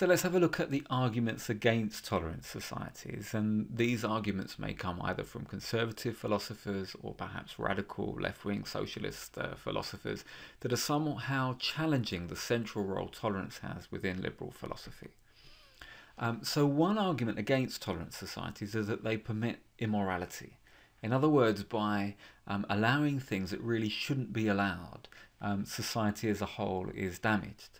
So let's have a look at the arguments against tolerant societies, and these arguments may come either from conservative philosophers or perhaps radical left-wing socialist philosophers that are somehow challenging the central role tolerance has within liberal philosophy. So one argument against tolerant societies is that they permit immorality. In other words, by allowing things that really shouldn't be allowed, society as a whole is damaged.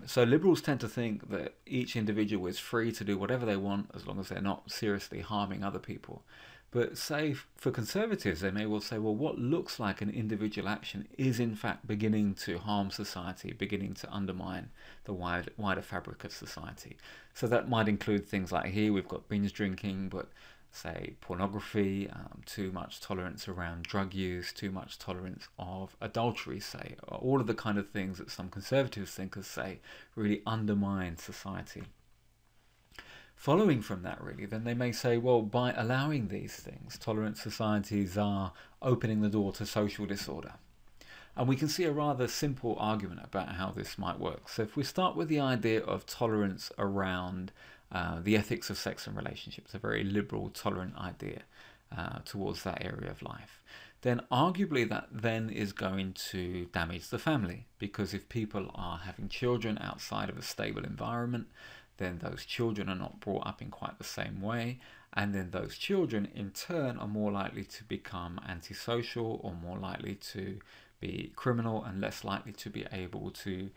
So liberals tend to think that each individual is free to do whatever they want as long as they're not seriously harming other people. But say for conservatives, they may well say, well, what looks like an individual action is in fact beginning to harm society, beginning to undermine the wider fabric of society. So that might include things like here we've got binge drinking, but say pornography, too much tolerance around drug use, too much tolerance of adultery, say, all of the kind of things that some conservative thinkers say really undermine society. Following from that really, then they may say, well, by allowing these things, tolerant societies are opening the door to social disorder. And we can see a rather simple argument about how this might work. So if we start with the idea of tolerance around the ethics of sex and relationships, a very liberal, tolerant idea towards that area of life, then arguably that then is going to damage the family, because if people are having children outside of a stable environment, then those children are not brought up in quite the same way, and then those children in turn are more likely to become antisocial or more likely to be criminal and less likely to be able to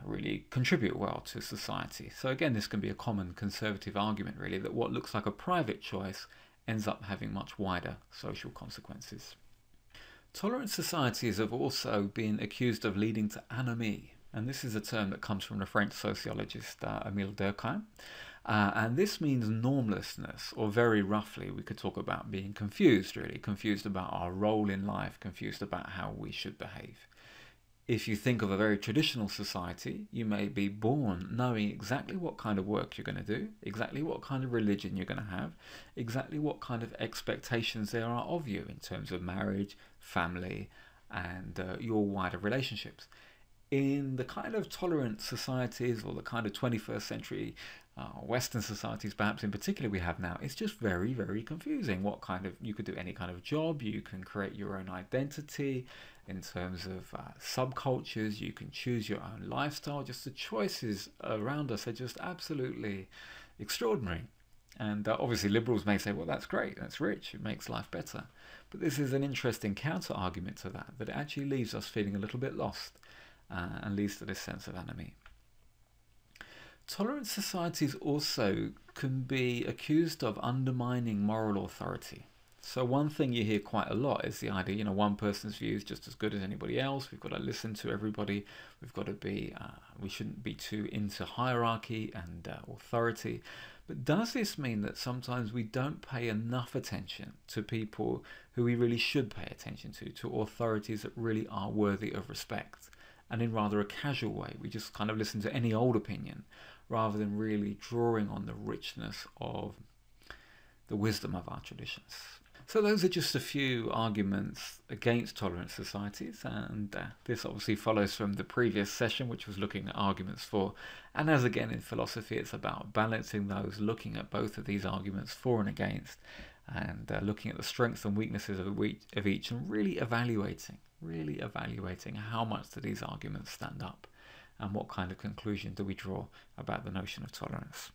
really contribute well to society. So again, this can be a common conservative argument really, that what looks like a private choice ends up having much wider social consequences. Tolerant societies have also been accused of leading to anomie, and this is a term that comes from the French sociologist Émile Durkheim. And this means normlessness, or very roughly we could talk about being confused really, confused about our role in life, confused about how we should behave. If you think of a very traditional society, you may be born knowing exactly what kind of work you're going to do, exactly what kind of religion you're going to have, exactly what kind of expectations there are of you in terms of marriage, family, and your wider relationships. In the kind of tolerant societies, or the kind of 21st century Western societies perhaps in particular we have now, it's just very, very confusing. What kind of, you could do any kind of job, you can create your own identity in terms of subcultures, you can choose your own lifestyle. Just the choices around us are just absolutely extraordinary. And obviously liberals may say, well, that's great, that's rich, it makes life better. But this is an interesting counter argument to that, that it actually leaves us feeling a little bit lost and leads to this sense of anomie. Tolerant societies also can be accused of undermining moral authority. So one thing you hear quite a lot is the idea, you know, one person's view is just as good as anybody else. We've got to listen to everybody. We've got to be, we shouldn't be too into hierarchy and authority. But does this mean that sometimes we don't pay enough attention to people who we really should pay attention to authorities that really are worthy of respect? And in rather a casual way, we just kind of listen to any old opinion rather than really drawing on the richness of the wisdom of our traditions. So those are just a few arguments against tolerant societies, and this obviously follows from the previous session, which was looking at arguments for. And as again in philosophy, it's about balancing those, looking at both of these arguments for and against, and looking at the strengths and weaknesses of each and really evaluating how much do these arguments stand up, and what kind of conclusion do we draw about the notion of tolerance.